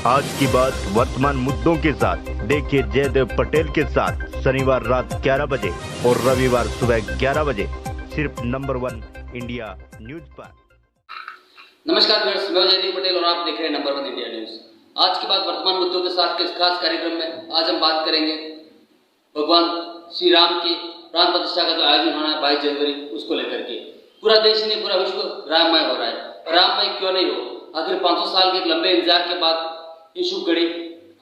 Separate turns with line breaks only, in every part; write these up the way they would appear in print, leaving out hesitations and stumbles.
आज की बात वर्तमान मुद्दों के साथ देखिए जयदेव पटेल के साथ शनिवार रात 11 बजे और रविवार सुबह 11 बजे सिर्फ नंबर 1 इंडिया न्यूज पर।
नमस्कार व्यूअर्स, मैं जयदेव पटेल और आप देख रहे हैं नंबर 1 इंडिया न्यूज। आज की बात वर्तमान मुद्दों के साथ के इस खास कार्यक्रम में आज हम बात करेंगे भगवान श्री राम की प्राण प्रतिष्ठा का जो आयोजन होना है 22 जनवरी, उसको लेकर के पूरा देश नहीं पूरा विश्व राममय हो रहा है। राममय क्यों नहीं हो? आखिर 500 साल के एक लंबे इंतजार के बाद ये शुभ घड़ी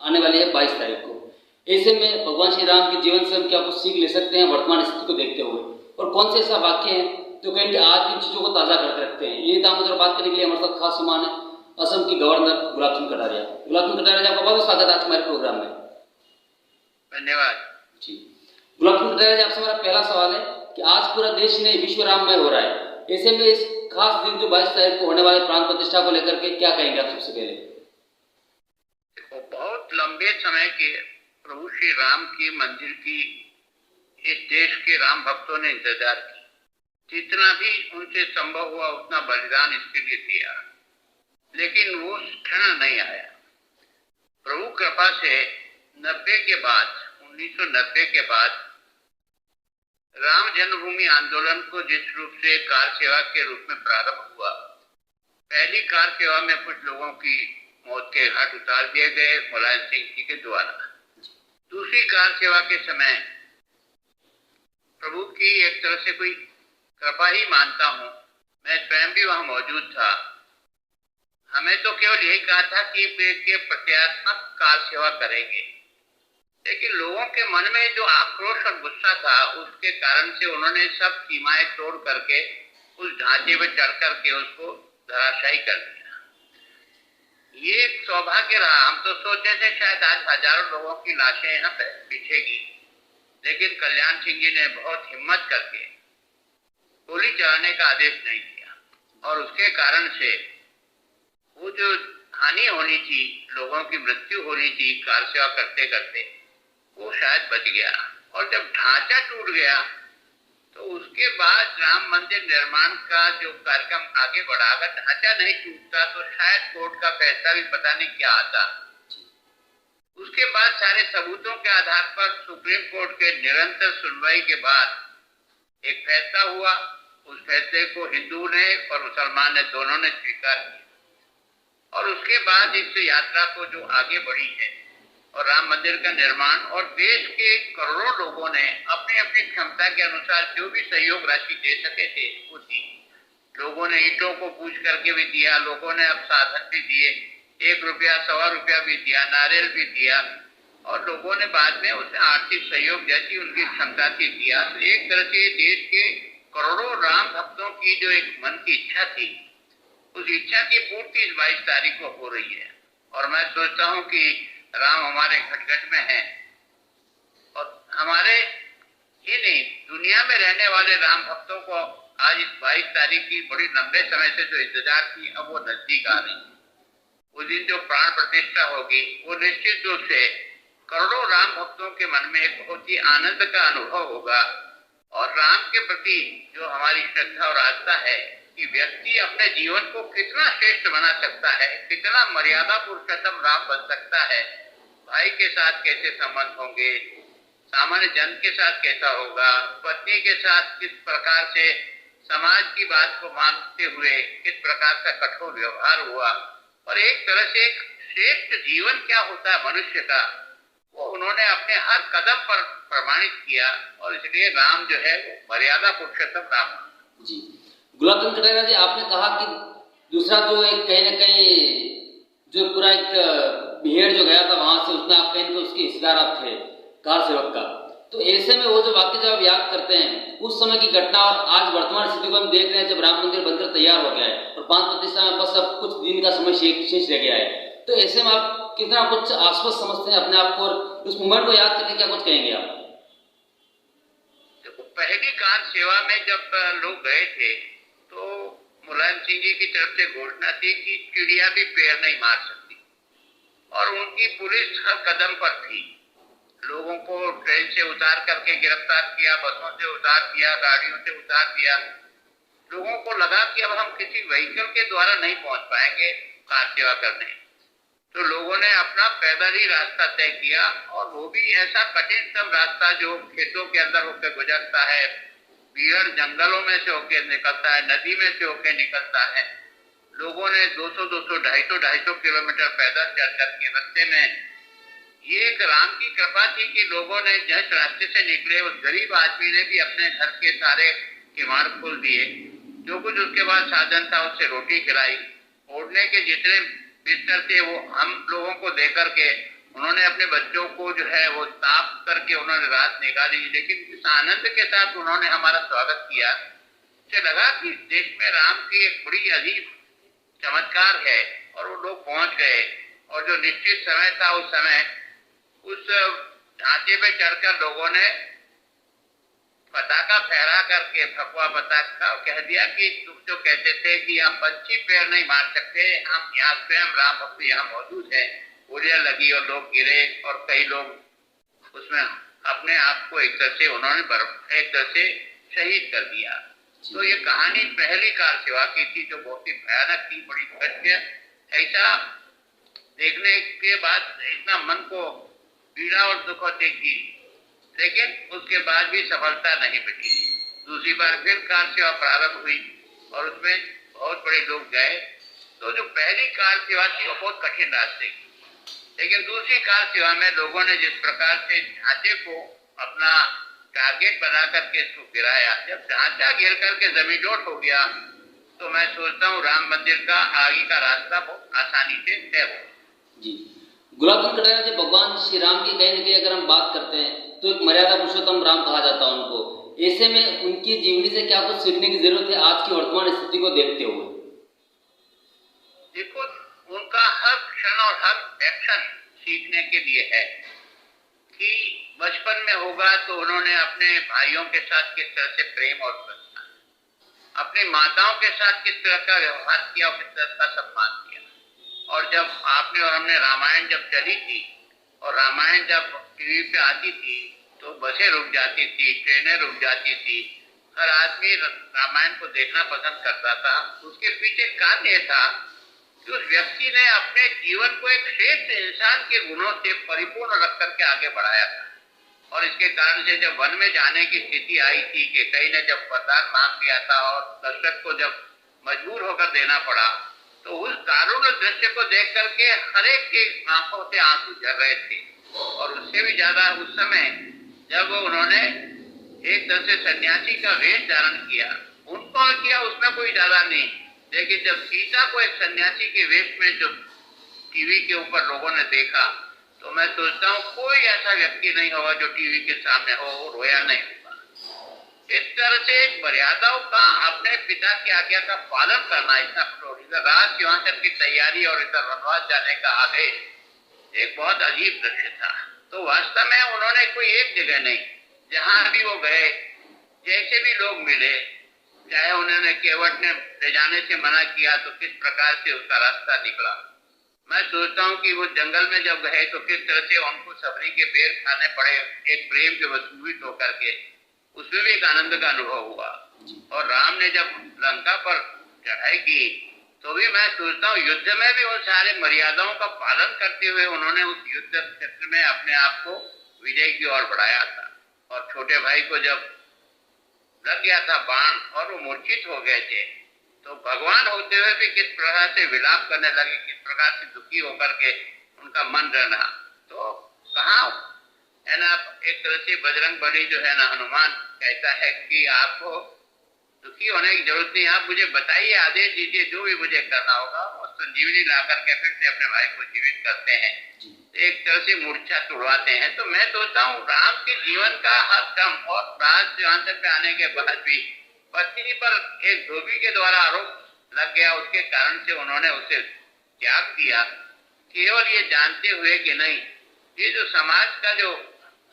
आने वाली है 22 तारीख को। ऐसे में भगवान श्री राम के जीवन से हम क्या कुछ सीख ले सकते हैं वर्तमान स्थिति को देखते हुए, और कौन से ऐसा वाक्य है जो कहीं आज भी चीजों को ताजा करके रखते हैं? ये दामोदर बात करने के लिए हमारे साथ खास मेहमान है असम की गवर्नर गुलाब चंद कटारिया। गुलाब चंद कटारिया जी, आपका बहुत स्वागत है आज हमारे प्रोग्राम में।
धन्यवाद
जी गुलाब चंद कटारिया जी, आपसे मेरा पहला सवाल है कि आज पूरा देश ने विश्व राममय हो रहा है, ऐसे में इस खास दिन जो 22 तारीख को होने वाले प्राण प्रतिष्ठा को लेकर के क्या कहेंगे आप? सबसे पहले
बहुत लंबे समय के प्रभु श्री राम की मंदिर की इस देश के राम भक्तों ने इंतजार की। जितना भी उनसे संभव हुआ उतना बलिदान इसके लिए दिया, लेकिन वो क्षण नहीं आया। प्रभु कृपा से 1990 के बाद राम जन्मभूमि आंदोलन को जिस रूप से कार सेवा के रूप में प्रारंभ हुआ, पहली कार सेवा में कुछ लोगों की मौत के घाट उतार दिए गए मुलायम सिंह जी के द्वारा। दूसरी कार सेवा के समय प्रभु की एक तरह से कोई कृपा ही मानता हूँ, मैं स्वयं भी वहां मौजूद था। हमें तो केवल यही कहा था कि वे प्रत्यात्मक कार सेवा करेंगे, लेकिन लोगों के मन में जो आक्रोश और गुस्सा था उसके कारण से उन्होंने सब सीमाएं तोड़ करके उस ढांचे में चढ़ करके उसको धराशायी कर दिया। ये एक सौभाग्य रहा। हम तो सोचते थे शायद आज हजारों लोगों की लाशें यहाँ बिछेगी, लेकिन कल्याण सिंह जी ने बहुत हिम्मत करके गोली चलाने का आदेश नहीं दिया, और उसके कारण से वो जो हानि होनी थी, लोगों की मृत्यु होनी थी कार सेवा करते करते, वो शायद बच गया। और जब ढांचा टूट गया तो उसके बाद राम मंदिर निर्माण का जो कार्यक्रम आगे बढ़ा, अगर ढांचा नहीं टूटता तो शायद कोर्ट का फैसला भी पता नहीं क्या आता। उसके बाद सारे सबूतों के आधार पर सुप्रीम कोर्ट के निरंतर सुनवाई के बाद एक फैसला हुआ। उस फैसले को हिंदू ने और मुसलमान ने दोनों ने स्वीकार किया, और उसके बाद इस यात्रा को जो आगे बढ़ी है और राम मंदिर का निर्माण, और देश के करोड़ों लोगों ने अपनी अपनी क्षमता के अनुसार जो भी सहयोग राशि दे सके थे वो दी। लोगों ने ईंटों को पूछ करके भी दिया, लोगों ने अब साधन भी दिए, 1 रुपया 1.25 रुपया भी दिया, नारियल भी दिया, और लोगों ने बाद में उसे आर्थिक सहयोग जैसी उनकी क्षमता थी दिया। तो एक तरह से देश के करोड़ों राम भक्तों की जो एक मन की इच्छा थी, उस इच्छा की पूर्ति इस 22 तारीख को हो रही है। और मैं सोचता हूँ कि राम हमारे घट घट में है, और हमारे ही नहीं दुनिया में रहने वाले राम भक्तों को आज इस 22 तारीख की बड़ी लंबे समय से जो इंतजार थी, अब वो नजदीक आ रही है। उस दिन जो प्राण प्रतिष्ठा होगी वो निश्चित रूप से करोड़ों राम भक्तों के मन में एक बहुत ही आनंद का अनुभव होगा। और राम के प्रति जो हमारी श्रद्धा और आस्था है कि व्यक्ति अपने जीवन को कितना श्रेष्ठ बना सकता है, कितना मर्यादा पुरुषोत्तम राम बन सकता है, भाई के साथ कैसे संबंध होंगे, सामान्य जन के साथ कैसा होगा, पत्नी के साथ किस प्रकार से समाज की बात को मानते हुए किस प्रकार का कठोर व्यवहार हुआ, और एक तरह से एक श्रेष्ठ जीवन क्या होता है मनुष्य का, वो उन्होंने अपने हर कदम पर प्रमाणित किया। और इसलिए राम जो है वो मर्यादा पुरुषोत्तम राम।
जी गुलाब चंद कटारिया जी, आपने कहा कि दूसरा जो एक कहीं न कहीं जो पूरा एक भीड़ जो गया था वहां से, उसमें आप कहीं तो उसके हिस्सेदार आप थे कार सेवक का। तो ऐसे में वो जो वाक्य जब आप याद करते हैं उस समय की घटना और आज वर्तमान स्थिति को हम देख रहे हैं, जब राम मंदिर बनकर तैयार हो गया है और प्राण प्रतिष्ठा में बस अब कुछ दिन का समय शेष रह गया है, तो ऐसे में आप कितना कुछ आश्वस्त समझते हैं अपने आप को, और उस मोमेंट को याद करके क्या कुछ कहेंगे आप?
देखो, पहली कार सेवा में जब लोग गए थे तो मुलायम सिंह जी की तरफ से घोषणा थी कि चिड़िया भी पैर नहीं मार सकती, और उनकी पुलिस हर कदम पर थी। लोगों को ट्रेन से उतार करके गिरफ्तार किया, बसों से उतार दिया, गाड़ियों से उतार दिया। लोगों को लगा कि अब हम किसी व्हीकल के द्वारा नहीं पहुंच पाएंगे कार सेवा करने, तो लोगों ने अपना पैदल ही रास्ता तय किया, और वो भी ऐसा कठिनतम रास्ता जो खेतों के अंदर होकर गुजरता है, पीहड़ जंगलों में से होकर निकलता है, नदी में से होकर निकलता है। लोगों ने 200, 250 किलोमीटर पैदल चल करके रास्ते में, ये एक राम की कृपा थी कि लोगों ने जिस रास्ते से निकले उस गरीब आदमी ने भी अपने घर के सारे किवाड़ खोल दिए, जो कुछ उसके बाद साधन था उससे रोटी खिलाई, ओढ़ने के जितने बिस्तर थे वो हम लोगों को दे करके उन्होंने अपने बच्चों को जो है वो ताप करके उन्होंने रात निकाली। लेकिन इस आनंद के साथ उन्होंने हमारा स्वागत किया, मुझे लगा कि देश में राम की एक बड़ी अजीब चमत्कार है। और वो लोग पहुंच गए, और जो निश्चित समय था उस समय उस ढांचे पे चढ़कर लोगों ने पताका फहरा करके, भगवा पताका, कह दिया कि तुम जो कहते थे कि यहाँ पंछी पैर नहीं मार सकते, हम यहाँ स्वयं राम भक्त यहाँ मौजूद है। गोलियां लगी और लोग गिरे, और कई लोग उसमें अपने आप को एक तरह से उन्होंने एक तरह से शहीद कर दिया। तो ये कहानी पहली कार सेवा की थी जो बहुत ही भयानक थी, बड़ी सत्य। ऐसा देखने के बाद इतना मन को पीड़ा और दुख होती थी, लेकिन उसके बाद भी सफलता नहीं मिली। दूसरी बार फिर कार सेवा प्रारंभ हुई और उसमें बहुत बड़े लोग गए। तो जो पहली कार सेवा थी वो बहुत कठिन रास्ते की, लेकिन दूसरी कार सेवा में लोगों ने जिस प्रकार से ढांचे को अपना टारगेट बना करके इसको गिराया, जब ढांचा गिर करके जमींदोज हो गया, तो मैं सोचता हूँ राम मंदिर का आगे का रास्ता बहुत आसानी से तय हो।
जी, गुलाब चंद कटारिया जी, भगवान श्री राम की कहीं न कहीं अगर हम बात करते हैं तो एक मर्यादा पुरुषोत्तम राम कहा जाता है उनको। ऐसे में उनकी जीवनी से क्या कुछ सीखने की जरूरत है आज की वर्तमान स्थिति को देखते हुए?
देखो, उनका हर क्षण और हर एक्शन सीखने के लिए है कि बचपन में होगा तो उन्होंने अपने भाइयों के साथ किस तरह से प्रेम और अपनी माताओं के साथ किस तरह का व्यवहार किया और किस तरह का सम्मान किया। और जब आपने और हमने रामायण जब चली थी, और रामायण जब टीवी पे आती थी तो बसें रुक जाती थी, ट्रेनें रुक जाती थी, हर आदमी रामायण को देखना पसंद करता था। उसके पीछे कारण यह था कि उस व्यक्ति ने अपने जीवन को एक श्रेष्ठ इंसान के गुणों से परिपूर्ण रख करके आगे बढ़ाया था। और इसके कारण से जब वन में जाने की स्थिति आई थी कि कई ने जब वरदान मांग लिया था और दशरथ को जब मजबूर होकर देना पड़ा, तो उस दारुण दृश्य को देख करके हर एक की आंखों से आंसू झर रहे थे। और उससे भी ज्यादा उस समय जब उन्होंने एक तरह से सन्यासी का वेश धारण किया, उनको किया उसमें कोई ज्यादा नहीं, लेकिन जब सीता को एक सन्यासी के वेश में जो टीवी के ऊपर लोगों ने देखा, तो मैं सोचता हूँ कोई ऐसा व्यक्ति नहीं होगा जो टीवी के सामने हो रोया नहीं होगा। इस तरह से एक मर्यादाओं का अपने पिता की आज्ञा का पालन करना, इतना कठोर, इधर राज सिंहासन की तैयारी और इधर वनवास जाने का आदेश, एक बहुत अजीब दृश्य था। तो वास्तव में उन्होंने कोई एक जगह नहीं, जहां भी वो गए, जैसे भी लोग मिले, चाहे उन्होंने केवट ने ले जाने से मना किया तो किस प्रकार से उसका रास्ता निकला। मैं सोचता हूँ कि वो जंगल में जब गए तो किस तरह से उनको सबरी के बेर खाने पड़े, एक प्रेम के वसूलित होकर के, उसमें भी एक आनंद का अनुभव हुआ। और राम ने जब लंका पर चढ़ाई की तो भी मैं सोचता हूँ युद्ध में भी उन सारे मर्यादाओं का पालन करते हुए उन्होंने उस युद्ध क्षेत्र में अपने आप को विजय की ओर बढ़ाया था। और छोटे भाई को जब लग गया था बाण और वो मूर्छित हो गए थे, तो भगवान होते हुए भी किस प्रकार से विलाप करने लगे, किस प्रकार से दुखी होकर के उनका मन रहना। तो कहाँ है ना, एक तरह से बजरंग बली जो है ना, हनुमान कहता है कि आपको दुखी होने की जरूरत नहीं, आप मुझे बताइए, आदेश दीजिए, जो भी मुझे करना होगा। और संजीवनी ला करके फिर से अपने भाई को जीवित करते हैं, एक तरह से मूर्छा तोड़वाते हैं। तो मैं सोचता हूँ राम के जीवन का हर क्रम, और राज सिंहासन पे आने के बाद भी पत्नी पर एक धोबी के द्वारा आरोप लग गया, उसके कारण से उन्होंने उसे त्याग दिया, केवल ये जानते हुए कि नहीं, ये जो समाज का जो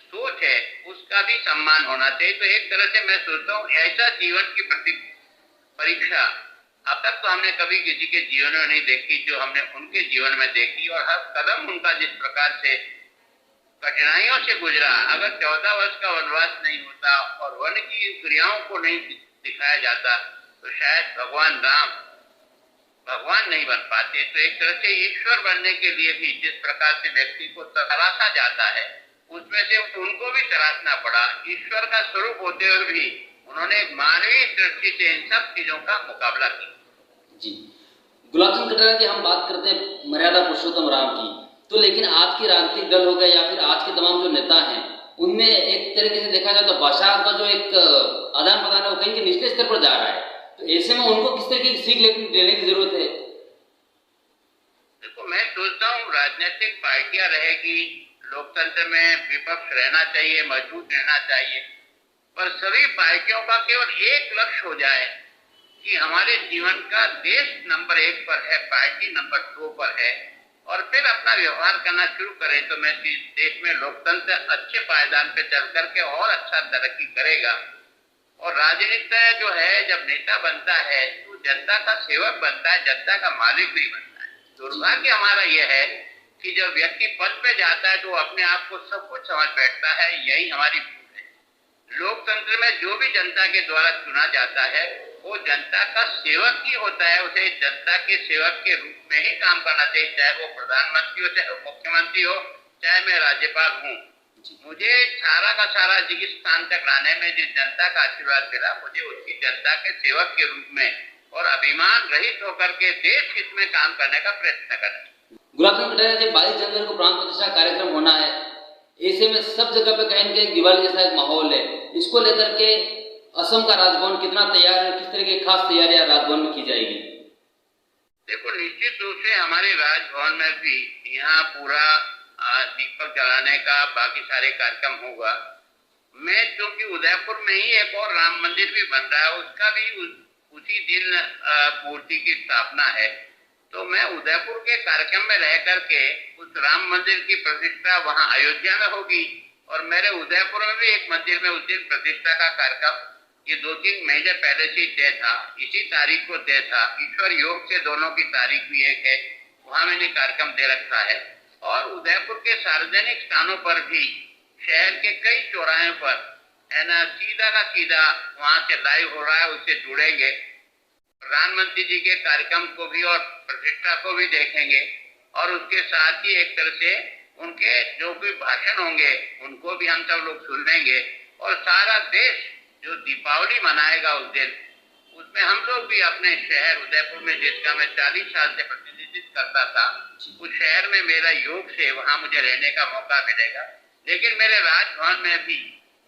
सोच है उसका भी सम्मान होना चाहिए। तो एक तरह से मैं सोचता हूँ ऐसा जीवन की परीक्षा अब तक तो हमने कभी किसी के जीवन में नहीं देखी जो हमने उनके जीवन में देखी। और हर कदम उनका जिस प्रकार से कठिनाइयों से गुजरा, अगर 14 वर्ष का वनवास नहीं होता और वन की क्रियाओं को नहीं दिखाया जाता तो शायद भगवान राम भगवान नहीं बन पाते। तो एक तरह से ईश्वर बनने के लिए भी जिस प्रकार से व्यक्ति को तराशा जाता है, उसमें से उनको भी तराशना पड़ा। ईश्वर का स्वरूप होते हुए भी उन्होंने मानवीय दृष्टि से इन सब चीजों का मुकाबला किया।
जी, गुलाब चंद कटारिया जी, हम बात करते हैं मर्यादा पुरुषोत्तम राम की, तो लेकिन आज के राजनीतिक दल हो गए या फिर आज के तमाम जो नेता हैं, उनमें एक तरीके से देखा जाए तो भाषा का जो एक आदान प्रदान है वो कहीं के निचले स्तर पर जा रहा है। तो ऐसे में उनको किस तरीके की सीख लेने की जरूरत है?
देखो, मैं सोचता हूँ राजनीतिक पार्टियां रहेगी, लोकतंत्र में विपक्ष रहना चाहिए, मजबूत रहना चाहिए, पर सभी पार्टियों का केवल एक लक्ष्य हो जाए कि हमारे जीवन का देश नंबर 1 पर है, पार्टी नंबर 2 पर है, और फिर अपना व्यवहार करना शुरू करें, तो मैं देश में लोकतंत्र अच्छे पायदान पे चल करके और अच्छा तरक्की करेगा। और राजनीति जो है, जब नेता बनता है तो जनता का सेवक बनता है, जनता का मालिक नहीं बनता है। दुर्भाग्य हमारा यह है कि जब व्यक्ति पद पे जाता है तो अपने आप को सब कुछ समझ बैठता है, यही हमारी भूल है। लोकतंत्र में जो भी जनता के द्वारा चुना जाता है वो जनता का सेवक ही होता है, उसे जनता के सेवक के रूप में ही काम करना चाहिए, चाहे वो प्रधानमंत्री हो, चाहे वो मुख्यमंत्री हो, चाहे मैं राज्यपाल हूँ। मुझे सारा का सारा जिस स्थान तक लाने में जिस जनता का आशीर्वाद मिला, मुझे उसकी जनता के सेवक के रूप में और अभिमान रहित होकर के देश हित में काम करने का प्रयत्न करना।
गुलाब चंद कटारिया जी, 22 जनवरी को प्राण प्रतिष्ठा कार्यक्रम होना है, ऐसे में सब जगह पे कहीं एक दिवाली जैसा एक माहौल है, इसको लेकर के असम का राजभवन कितना तैयार है, किस तरह की खास तैयारियां राजभवन में की जाएगी?
देखो, निश्चित रूप से हमारे राजभवन में भी यहाँ पूरा दीपक जलाने का बाकी सारे कार्यक्रम होगा। मैं क्योंकि उदयपुर में ही एक और राम मंदिर भी बन रहा है, उसका भी उसी दिन मूर्ति की स्थापना है, तो मैं उदयपुर के कार्यक्रम में रह करके उस राम मंदिर की प्रतिष्ठा वहाँ अयोध्या में होगी, और मेरे उदयपुर में भी एक मंदिर में उस दिन प्रतिष्ठा का कार्यक्रम ये 2-3 महीने पहले से तय था, इसी तारीख को तय था। ईश्वर योग से दोनों की तारीख भी एक है, वहां मैंने कार्यक्रम दे रखा है। और उदयपुर के सार्वजनिक स्थानों पर भी, शहर के कई चौराहे पर है ना, सीधा का सीधा वहां से लाइव हो रहा है, उससे जुड़ेंगे। प्रधानमंत्री जी के कार्यक्रम को भी और प्रतिष्ठा को भी देखेंगे, और उसके साथ ही एक तरह से उनके जो भी भाषण होंगे उनको भी हम सब लोग सुनेंगे। और सारा देश जो दीपावली मनाएगा उस दिन, उसमें हम लोग भी अपने शहर उदयपुर में, जिसका मैं 40 साल से प्रतिनिधित्व करता था, उस शहर में मेरा योग से वहां मुझे रहने का मौका मिलेगा। लेकिन मेरे राजभवन में भी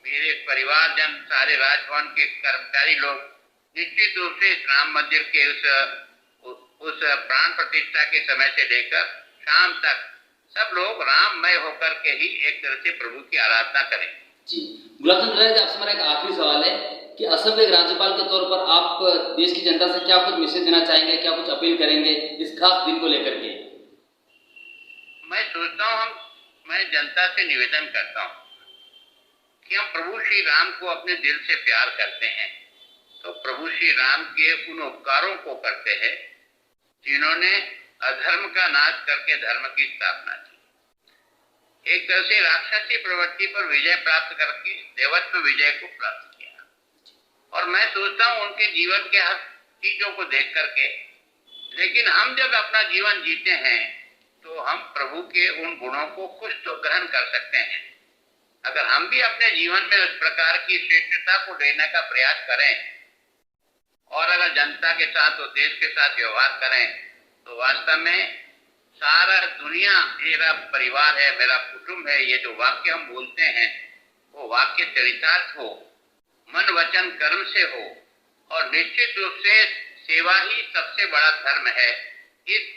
मेरे परिवारजन, सारे राजभवन के कर्मचारी लोग निश्चित रूप से इस राम मंदिर के उस प्राण प्रतिष्ठा के समय से लेकर शाम तक सब लोग राममय होकर के ही एक तरह से प्रभु की आराधना करें।
जी, गुलाब चंद कटारिया जी, आपसे मेरा एक आखिरी सवाल है कि असम के राज्यपाल के तौर पर आप देश की जनता से क्या कुछ मैसेज देना चाहेंगे, क्या कुछ अपील करेंगे इस खास दिन को लेकर के?
मैं सोचता हूँ, मैं जनता से निवेदन करता हूँ कि हम प्रभु श्री राम को अपने दिल से प्यार करते हैं, तो प्रभु श्री राम के उन उपकारों को करते हैं जिन्होंने अधर्म का नाश करके धर्म की स्थापना की, एक तरह से राक्षसी प्रवृत्ति पर विजय प्राप्त करके देवत्व विजय को प्राप्त किया। और मैं सोचता हूँ उनके जीवन के हर चीजों को देख करके, लेकिन हम जब अपना जीवन जीते हैं तो हम प्रभु के उन गुणों को कुछ तो ग्रहण कर सकते हैं। अगर हम भी अपने जीवन में उस प्रकार की श्रेष्ठता को लेने का प्रयास करें और अगर जनता के साथ और देश के साथ व्यवहार करें, तो वास्तव में सारा दुनिया मेरा परिवार है, मेरा कुटुंब है, ये जो वाक्य हम बोलते हैं वो वाक्य चरितार्थ हो, मन वचन कर्म से हो, और निश्चित रूप से सेवा ही सबसे बड़ा धर्म है। इस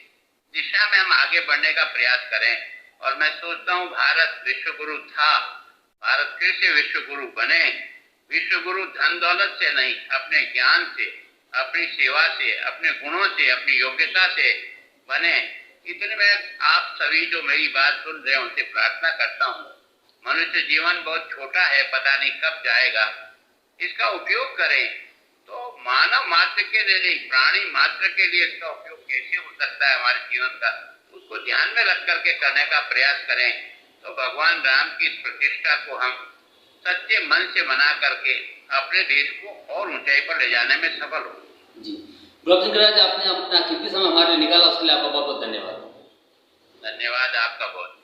दिशा में हम आगे बढ़ने का प्रयास करें। और मैं सोचता हूँ भारत विश्व गुरु था, भारत फिर से विश्व गुरु बने। विश्व गुरु धन दौलत से नहीं, अपने ज्ञान से, अपनी सेवा से, अपने गुणों से, अपनी योग्यता से बने। इतने में आप सभी जो मेरी बात सुन रहे हैं उनसे प्रार्थना करता हूँ, मनुष्य जीवन बहुत छोटा है, पता नहीं कब जाएगा, इसका उपयोग करें। तो मानव मात्र के लिए नहीं, प्राणी मात्र के लिए इसका उपयोग कैसे हो सकता है हमारे जीवन का, उसको ध्यान में रख करके करने का प्रयास करें। तो भगवान राम की इस प्रतिष्ठा को हम सच्चे मन से मना करके अपने देश को और ऊंचाई पर ले जाने में सफल हो।
जी, गुलाब सिंह खैरा जी, आपने अपना कीमती समय हमारे लिए निकाला, उसके लिए आपका बहुत बहुत धन्यवाद।
धन्यवाद आपका बहुत।